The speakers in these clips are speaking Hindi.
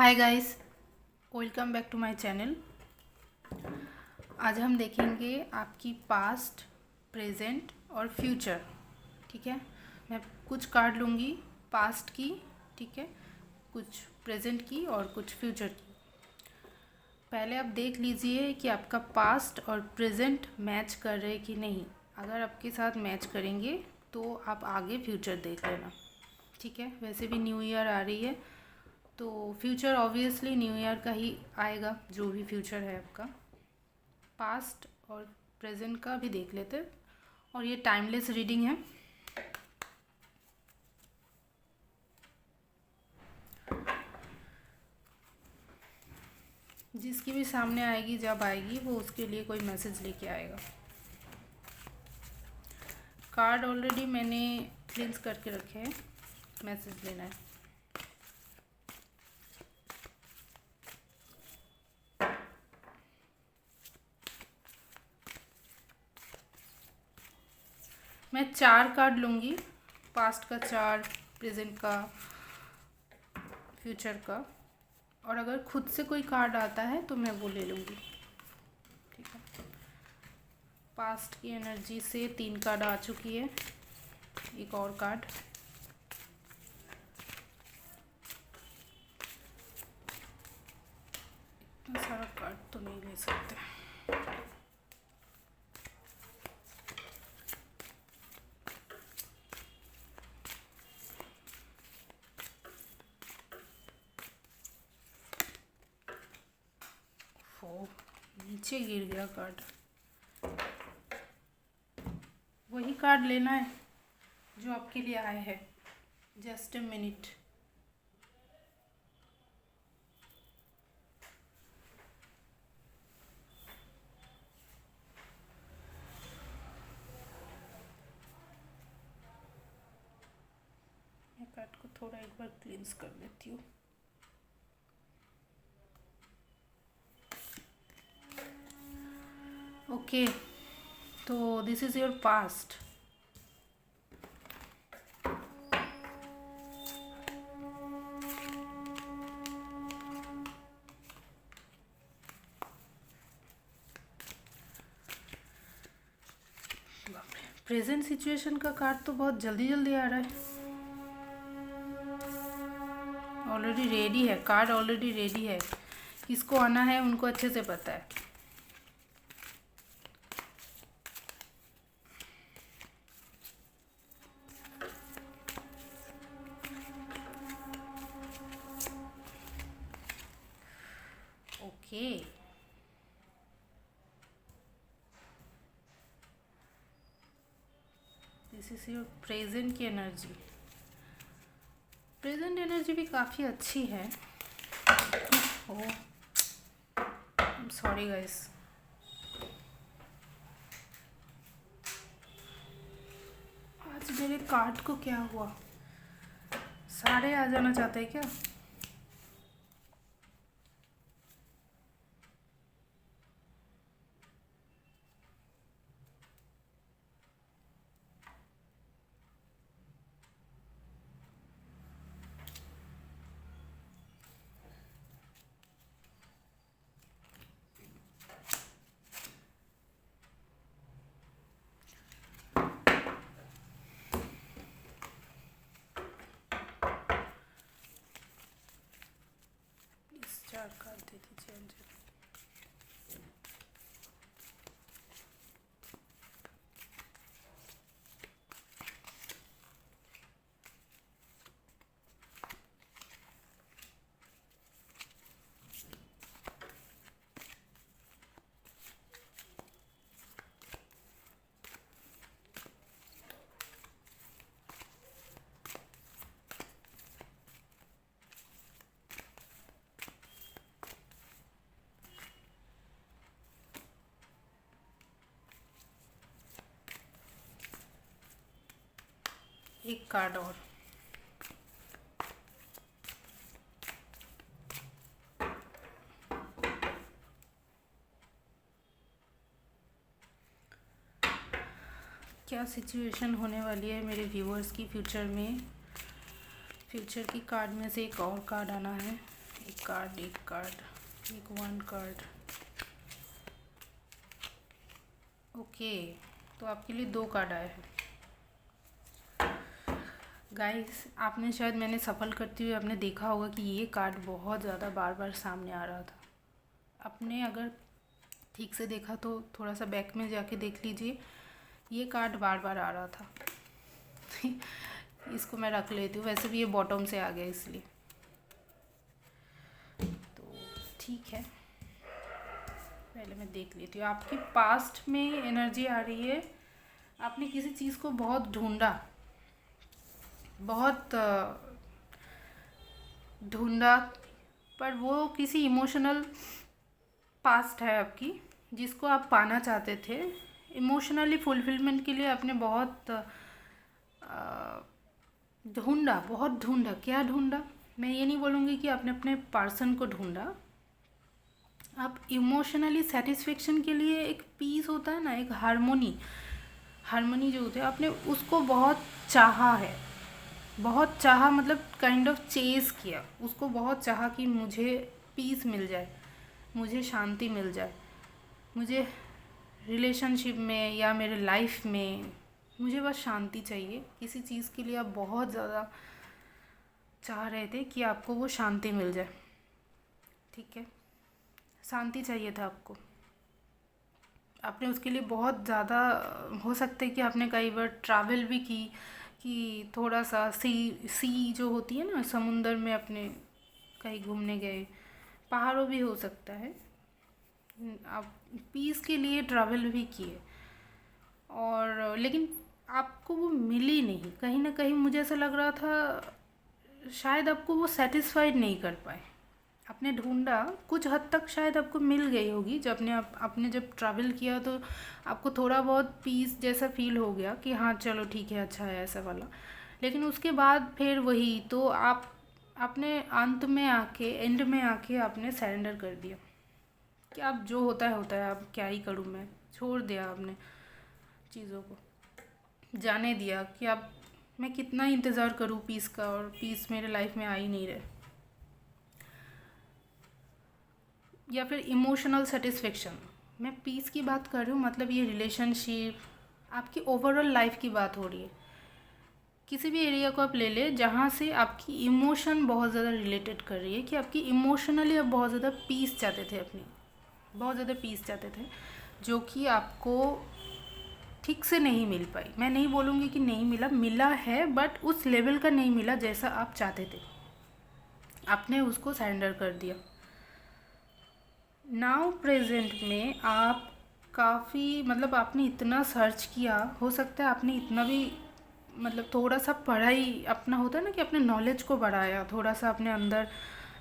Hi guys, welcome back to my channel. आज हम देखेंगे आपकी पास्ट, प्रेजेंट और फ्यूचर। ठीक है, मैं कुछ कार्ड लूँगी पास्ट की, ठीक है, कुछ प्रेजेंट की और कुछ फ्यूचर की। पहले आप देख लीजिए कि आपका पास्ट और प्रेजेंट मैच कर रहे कि नहीं। अगर आपके साथ मैच करेंगे तो आप आगे फ्यूचर देख लेना। ठीक है, वैसे भी न्यू ईयर आ रही है तो फ्यूचर ऑब्वियसली न्यू ईयर का ही आएगा। जो भी फ्यूचर है आपका, पास्ट और प्रेजेंट का भी देख लेते हैं। और ये टाइमलेस रीडिंग है। जिसकी भी सामने आएगी, जब आएगी, वो उसके लिए कोई मैसेज लेके आएगा। कार्ड ऑलरेडी मैंने क्लींस करके रखे हैं, मैसेज लेना है। मैं 4 कार्ड लूँगी, पास्ट का 4, प्रेजेंट का, फ्यूचर का। और अगर खुद से कोई कार्ड आता है तो मैं वो ले लूँगी। ठीक है, पास्ट की एनर्जी से 3 कार्ड आ चुकी है, एक और कार्ड। इतना सारा कार्ड तो नहीं ले सकते। ओ, नीचे गिर गया कार्ड। वही कार्ड लेना है जो आपके लिए आए हैं। Just a minute. मैं कार्ड को थोड़ा एक बार क्लींस कर देती हूँ। ओके, तो this is your past. Present situation का कार्ड तो बहुत जल्दी जल्दी आ रहा है। ऑलरेडी रेडी है, कार्ड ऑलरेडी रेडी है। किसको आना है उनको अच्छे से पता है। Okay, this is your present की एनर्जी। प्रेजेंट एनर्जी भी काफ़ी अच्छी है। ओ, सॉरी गाइस। आज मेरे कार्ड को क्या हुआ? सारे आ जाना चाहते हैं क्या? प्लीज 4 कार्ड दे दीजिए अंजलि। एक कार्ड और। क्या सिचुएशन होने वाली है मेरे व्यूअर्स की फ्यूचर में? फ्यूचर की कार्ड में से एक और कार्ड आना है, एक वन कार्ड। ओके, तो आपके लिए 2 कार्ड आए हैं। गाइस, आपने शायद मैंने सफल करते हुए आपने देखा होगा कि ये कार्ड बहुत ज़्यादा बार बार सामने आ रहा था। आपने अगर ठीक से देखा तो थोड़ा सा बैक में जाके देख लीजिए, ये कार्ड बार बार आ रहा था। इसको मैं रख लेती हूँ, वैसे भी ये बॉटम से आ गया इसलिए। तो ठीक है, पहले मैं देख लेती हूँ। आपकी पास्ट में एनर्जी आ रही है, आपने किसी चीज़ को बहुत ढूंढा, बहुत ढूंढा, पर वो किसी इमोशनल पास्ट है आपकी, जिसको आप पाना चाहते थे। इमोशनली फुलफिलमेंट के लिए आपने बहुत ढूंढा, बहुत ढूंढा। क्या ढूंढा, मैं ये नहीं बोलूँगी कि आपने अपने पर्सन को ढूंढा। आप इमोशनली सेटिस्फेक्शन के लिए, एक पीस होता है ना, एक हारमोनी जो होती है, आपने उसको बहुत चाहा है। बहुत चाहा मतलब काइंड ऑफ चेज़ किया उसको, बहुत चाहा कि मुझे पीस मिल जाए, मुझे शांति मिल जाए, मुझे रिलेशनशिप में या मेरे लाइफ में मुझे बस शांति चाहिए। किसी चीज़ के लिए आप बहुत ज़्यादा चाह रहे थे कि आपको वो शांति मिल जाए। ठीक है, शांति चाहिए था आपको। आपने उसके लिए बहुत ज़्यादा, हो सकता है कि आपने कई बार ट्रैवल भी की, कि थोड़ा सा सी जो होती है ना, समुंदर में अपने कहीं घूमने गए, पहाड़ों भी हो सकता है। आप पीस के लिए ट्रैवल भी किए, और लेकिन आपको वो मिली नहीं। कहीं ना कहीं मुझे ऐसा लग रहा था शायद आपको वो सेटिस्फाइड नहीं कर पाए। आपने ढूंढा, कुछ हद तक शायद आपको मिल गई होगी। जब आपने जब ट्रैवल किया तो आपको थोड़ा बहुत पीस जैसा फील हो गया कि हाँ चलो ठीक है, अच्छा है, ऐसा वाला। लेकिन उसके बाद फिर वही, तो आपने अंत में आके, एंड में आके आपने सरेंडर कर दिया कि अब जो होता है, अब क्या ही करूँ मैं। छोड़ दिया आपने चीज़ों को, जाने दिया कि अब मैं कितना इंतज़ार करूँ पीस का, और पीस मेरे लाइफ में आ ही नहीं रहे। या फिर इमोशनल सेटिस्फेक्शन, मैं पीस की बात कर रही हूँ, मतलब ये रिलेशनशिप, आपकी ओवरऑल लाइफ की बात हो रही है। किसी भी एरिया को आप ले लें जहाँ से आपकी इमोशन बहुत ज़्यादा रिलेटेड कर रही है, कि आपकी इमोशनली आप बहुत ज़्यादा पीस चाहते थे, अपनी बहुत ज़्यादा पीस चाहते थे, जो कि आपको ठीक से नहीं मिल पाई। मैं नहीं बोलूँगी कि नहीं मिला, मिला है, बट उस लेवल का नहीं मिला जैसा आप चाहते थे। आपने उसको सरेंडर कर दिया। नाउ प्रेजेंट में आप काफ़ी, मतलब आपने इतना सर्च किया, हो सकता है आपने इतना भी, मतलब थोड़ा सा पढ़ाई, अपना होता है ना कि अपने नॉलेज को बढ़ाया, थोड़ा सा अपने अंदर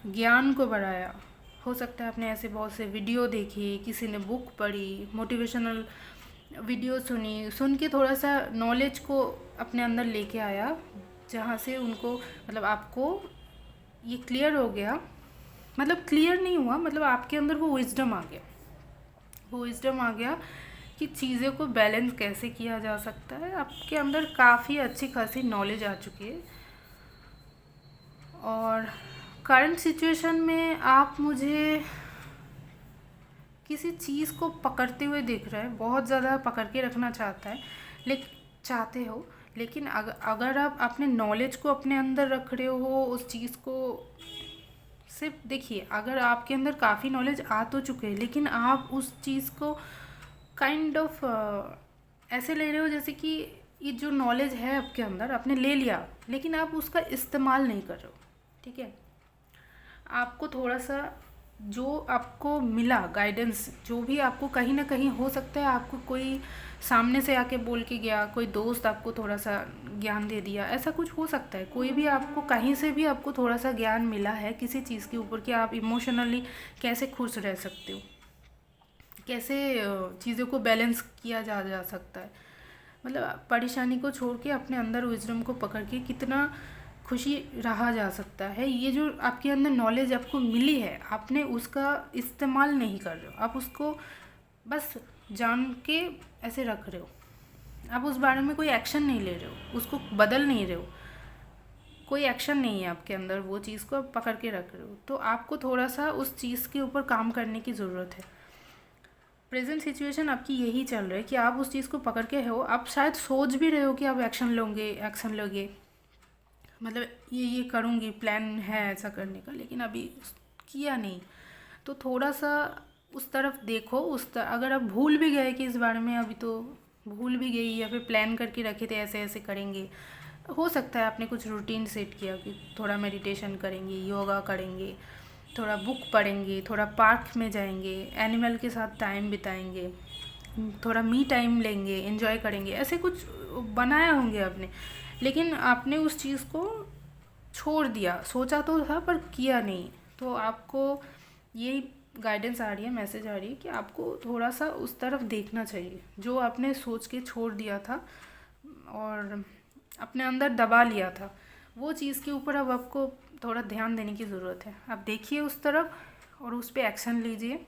ज्ञान को बढ़ाया। हो सकता है आपने ऐसे बहुत से वीडियो देखे, किसी ने बुक पढ़ी, मोटिवेशनल वीडियो सुन के थोड़ा सा नॉलेज को अपने अंदर लेके आया, जहाँ से उनको, मतलब आपको ये क्लियर हो गया, मतलब क्लियर नहीं हुआ, मतलब आपके अंदर वो विजडम आ गया, वो विजडम आ गया कि चीज़ों को बैलेंस कैसे किया जा सकता है। आपके अंदर काफ़ी अच्छी खासी नॉलेज आ चुकी है, और करंट सिचुएशन में आप मुझे किसी चीज़ को पकड़ते हुए दिख रहे हैं, बहुत ज़्यादा पकड़ के रखना चाहते हो, लेकिन अगर आप अपने नॉलेज को अपने अंदर रख रहे हो, उस चीज़ को सिर्फ देखिए, अगर आपके अंदर काफ़ी नॉलेज आ तो चुके हैं, लेकिन आप उस चीज़ को काइंड ऑफ ऐसे ले रहे हो जैसे कि ये जो नॉलेज है आपके अंदर आपने ले लिया, लेकिन आप उसका इस्तेमाल नहीं कर रहे हो। ठीक है, आपको थोड़ा सा जो आपको मिला गाइडेंस, जो भी आपको कहीं ना कहीं, हो सकता है आपको कोई सामने से आके बोल के गया, कोई दोस्त आपको थोड़ा सा ज्ञान दे दिया, ऐसा कुछ हो सकता है। कोई भी आपको कहीं से भी आपको थोड़ा सा ज्ञान मिला है किसी चीज़ के ऊपर, कि आप इमोशनली कैसे खुश रह सकते हो, कैसे चीज़ों को बैलेंस किया जा सकता है। मतलब परेशानी को छोड़ के अपने अंदर विजडम को पकड़ के कितना खुशी रहा जा सकता है। ये जो आपके अंदर नॉलेज आपको मिली है, आपने उसका इस्तेमाल नहीं कर रहे हो, आप उसको बस जान के ऐसे रख रहे हो। आप उस बारे में कोई एक्शन नहीं ले रहे हो, उसको बदल नहीं रहे हो, कोई एक्शन नहीं है आपके अंदर, वो चीज़ को आप पकड़ के रख रहे हो, तो आपको थोड़ा सा उस चीज़ के ऊपर काम करने की ज़रूरत है। प्रेजेंट सिचुएशन आपकी यही चल रहा है कि आप उस चीज़ को पकड़ के हो, आप शायद सोच भी रहे हो कि आप एक्शन लोगे, मतलब ये करूँगी, प्लान है ऐसा करने का, लेकिन अभी किया नहीं। तो थोड़ा सा उस तरफ देखो, अगर आप भूल भी गए कि इस बारे में, अभी तो भूल भी गई, या फिर प्लान करके रखे थे ऐसे ऐसे करेंगे, हो सकता है आपने कुछ रूटीन सेट किया कि थोड़ा मेडिटेशन करेंगे, योगा करेंगे, थोड़ा बुक पढ़ेंगे, थोड़ा पार्क में जाएंगे, एनिमल के साथ टाइम बिताएंगे, थोड़ा मी टाइम लेंगे, एंजॉय करेंगे, ऐसे कुछ बनाए होंगे आपने, लेकिन आपने उस चीज़ को छोड़ दिया। सोचा तो था पर किया नहीं। तो आपको यही गाइडेंस आ रही है, मैसेज आ रही है कि आपको थोड़ा सा उस तरफ देखना चाहिए, जो आपने सोच के छोड़ दिया था और अपने अंदर दबा लिया था, वो चीज़ के ऊपर अब आपको थोड़ा ध्यान देने की ज़रूरत है। आप देखिए उस तरफ और उस पर एक्शन लीजिए।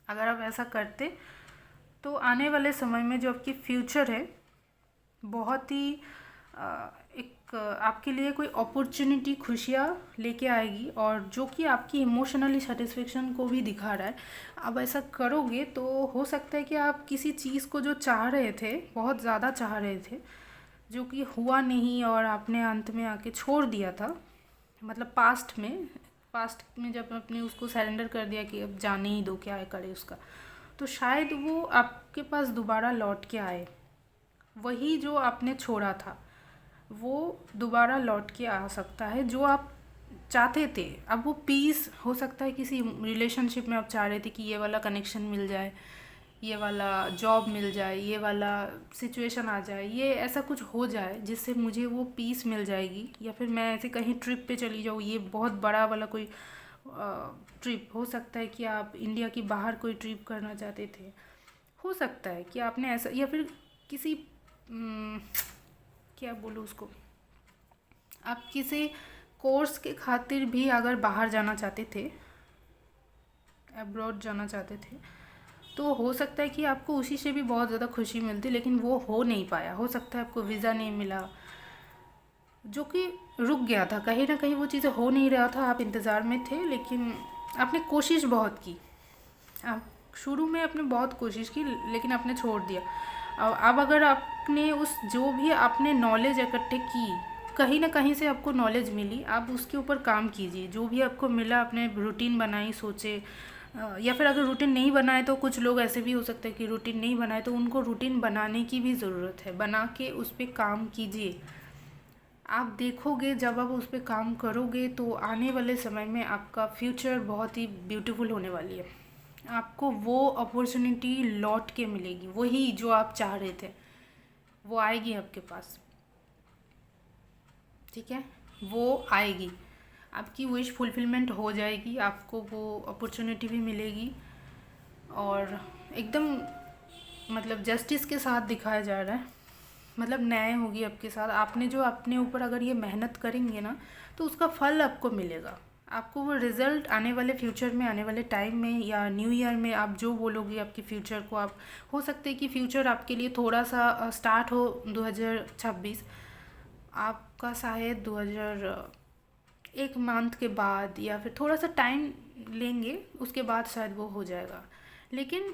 अगर आप ऐसा करते तो आने वाले समय में जो आपकी फ्यूचर है, बहुत ही एक आपके लिए कोई अपॉर्चुनिटी, खुशियाँ लेके आएगी, और जो कि आपकी इमोशनली सेटिस्फेक्शन को भी दिखा रहा है। अब ऐसा करोगे तो हो सकता है कि आप किसी चीज़ को जो चाह रहे थे, बहुत ज़्यादा चाह रहे थे, जो कि हुआ नहीं और आपने अंत में आके छोड़ दिया था, मतलब पास्ट में जब आपने उसको सरेंडर कर दिया कि अब जाने ही दो, क्या है करे उसका, तो शायद वो आपके पास दोबारा लौट के आए। वही जो आपने छोड़ा था वो दोबारा लौट के आ सकता है, जो आप चाहते थे। अब वो पीस हो सकता है, किसी रिलेशनशिप में आप चाह रहे थे कि ये वाला कनेक्शन मिल जाए, ये वाला जॉब मिल जाए, ये वाला सिचुएशन आ जाए, ये ऐसा कुछ हो जाए जिससे मुझे वो पीस मिल जाएगी, या फिर मैं ऐसे कहीं ट्रिप पे चली जाऊँ, ये बहुत बड़ा वाला कोई ट्रिप हो सकता है कि आप इंडिया की बाहर कोई ट्रिप करना चाहते थे, हो सकता है कि आपने ऐसा, या फिर किसी क्या बोलूँ उसको, आप किसी कोर्स के खातिर भी अगर बाहर जाना चाहते थे, अब्रॉड जाना चाहते थे, तो हो सकता है कि आपको उसी से भी बहुत ज़्यादा खुशी मिलती, लेकिन वो हो नहीं पाया। हो सकता है आपको वीज़ा नहीं मिला, जो कि रुक गया था कहीं ना कहीं, वो चीज़ें हो नहीं रहा था, आप इंतज़ार में थे, लेकिन आपने कोशिश बहुत की। आप शुरू में आपने बहुत कोशिश की, लेकिन आपने छोड़ दिया। अब अगर आपने उस जो भी आपने नॉलेज इकट्ठे की, कहीं ना कहीं से आपको नॉलेज मिली, आप उसके ऊपर काम कीजिए। जो भी आपको मिला, आपने रूटीन बनाई, सोचे, या फिर अगर रूटीन नहीं बनाए तो कुछ लोग ऐसे भी हो सकते हैं कि रूटीन नहीं बनाए, तो उनको रूटीन बनाने की भी ज़रूरत है। बना के उस पर काम कीजिए। आप देखोगे जब आप उस पर काम करोगे तो आने वाले समय में आपका फ्यूचर बहुत ही ब्यूटीफुल होने वाली है। आपको वो अपॉर्चुनिटी लौट के मिलेगी, वही जो आप चाह रहे थे वो आएगी आपके पास, ठीक है, वो आएगी, आपकी विश फुलफिलमेंट हो जाएगी, आपको वो अपॉर्चुनिटी भी मिलेगी, और एकदम मतलब जस्टिस के साथ दिखाया जा रहा है, मतलब न्याय होगी आपके साथ। आपने जो अपने ऊपर अगर ये मेहनत करेंगे ना, तो उसका फल आपको मिलेगा। आपको वो रिज़ल्ट आने वाले फ्यूचर में, आने वाले टाइम में, या न्यू ईयर में आप जो बोलोगे आपके फ्यूचर को, आप हो सकते हैं कि फ्यूचर आपके लिए थोड़ा सा स्टार्ट हो 2026, आपका शायद 1 मंथ के बाद, या फिर थोड़ा सा टाइम लेंगे, उसके बाद शायद वो हो जाएगा, लेकिन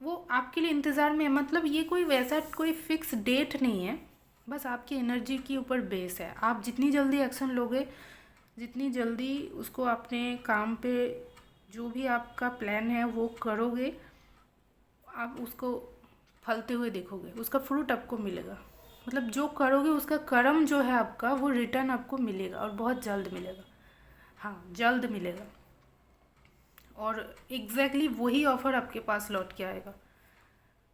वो आपके लिए इंतज़ार में है। मतलब ये कोई वैसा कोई फिक्स डेट नहीं है, बस आपकी एनर्जी के ऊपर बेस है। आप जितनी जल्दी एक्शन लोगे, जितनी जल्दी उसको अपने काम पे, जो भी आपका प्लान है वो करोगे, आप उसको फलते हुए देखोगे, उसका फ्रूट आपको मिलेगा। मतलब जो करोगे उसका कर्म जो है आपका, वो रिटर्न आपको मिलेगा, और बहुत जल्द मिलेगा। हाँ, जल्द मिलेगा, और एग्जैक्टली वही ऑफ़र आपके पास लौट के आएगा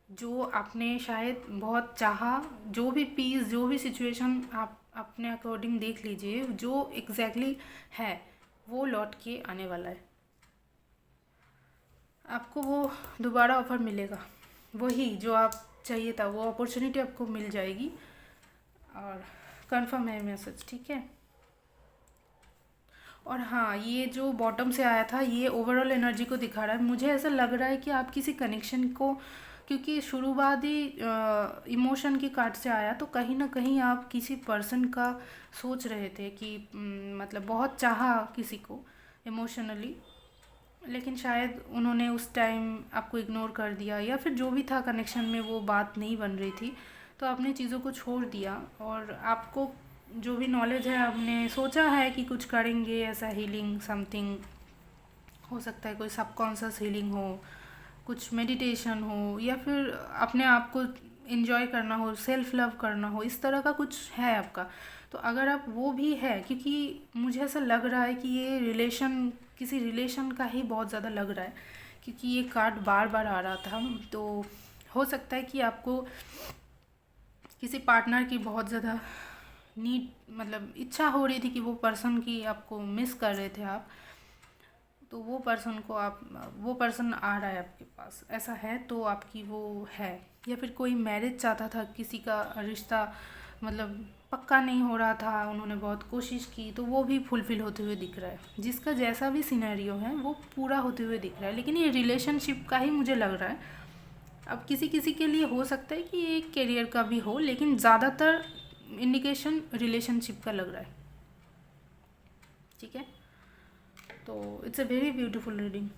जो आपने शायद बहुत चाहा। जो भी पीस, जो भी सिचुएशन आप अपने अकॉर्डिंग देख लीजिए, जो एग्जैक्टली है वो लौट के आने वाला है। आपको वो दोबारा ऑफ़र मिलेगा, वही जो आप चाहिए था, वो अपॉर्चुनिटी आपको मिल जाएगी, और कंफर्म है मैसेज, ठीक है। और हाँ, ये जो बॉटम से आया था, ये ओवरऑल एनर्जी को दिखा रहा है। मुझे ऐसा लग रहा है कि आप किसी कनेक्शन को, क्योंकि शुरुआती इमोशन की कार्ड से आया, तो कहीं ना कहीं आप किसी पर्सन का सोच रहे थे कि मतलब बहुत चाहा किसी को इमोशनली, लेकिन शायद उन्होंने उस टाइम आपको इग्नोर कर दिया, या फिर जो भी था कनेक्शन में वो बात नहीं बन रही थी, तो आपने चीज़ों को छोड़ दिया। और आपको जो भी नॉलेज है, आपने सोचा है कि कुछ करेंगे ऐसा हीलिंग समथिंग, हो सकता है कोई सबकॉन्शियस हीलिंग हो, कुछ मेडिटेशन हो, या फिर अपने आप को इन्जॉय करना हो, सेल्फ लव करना हो, इस तरह का कुछ है आपका। तो अगर आप वो भी है, क्योंकि मुझे ऐसा लग रहा है कि ये रिलेशन, किसी रिलेशन का ही बहुत ज़्यादा लग रहा है, क्योंकि ये कार्ड बार बार आ रहा था। तो हो सकता है कि आपको किसी पार्टनर की बहुत ज़्यादा नीड, मतलब इच्छा हो रही थी कि वो पर्सन की आपको मिस कर रहे थे आप, तो वो पर्सन को आप, वो पर्सन आ रहा है आपके पास, ऐसा है तो आपकी वो है। या फिर कोई मैरिज चाहता था, किसी का रिश्ता मतलब पक्का नहीं हो रहा था, उन्होंने बहुत कोशिश की, तो वो भी फुलफ़िल होते हुए दिख रहा है। जिसका जैसा भी सिनेरियो है वो पूरा होते हुए दिख रहा है, लेकिन ये रिलेशनशिप का ही मुझे लग रहा है। अब किसी किसी के लिए हो सकता है कि ये करियर का भी हो, लेकिन ज़्यादातर इंडिकेशन रिलेशनशिप का लग रहा है। ठीक है, तो it's a very beautiful reading.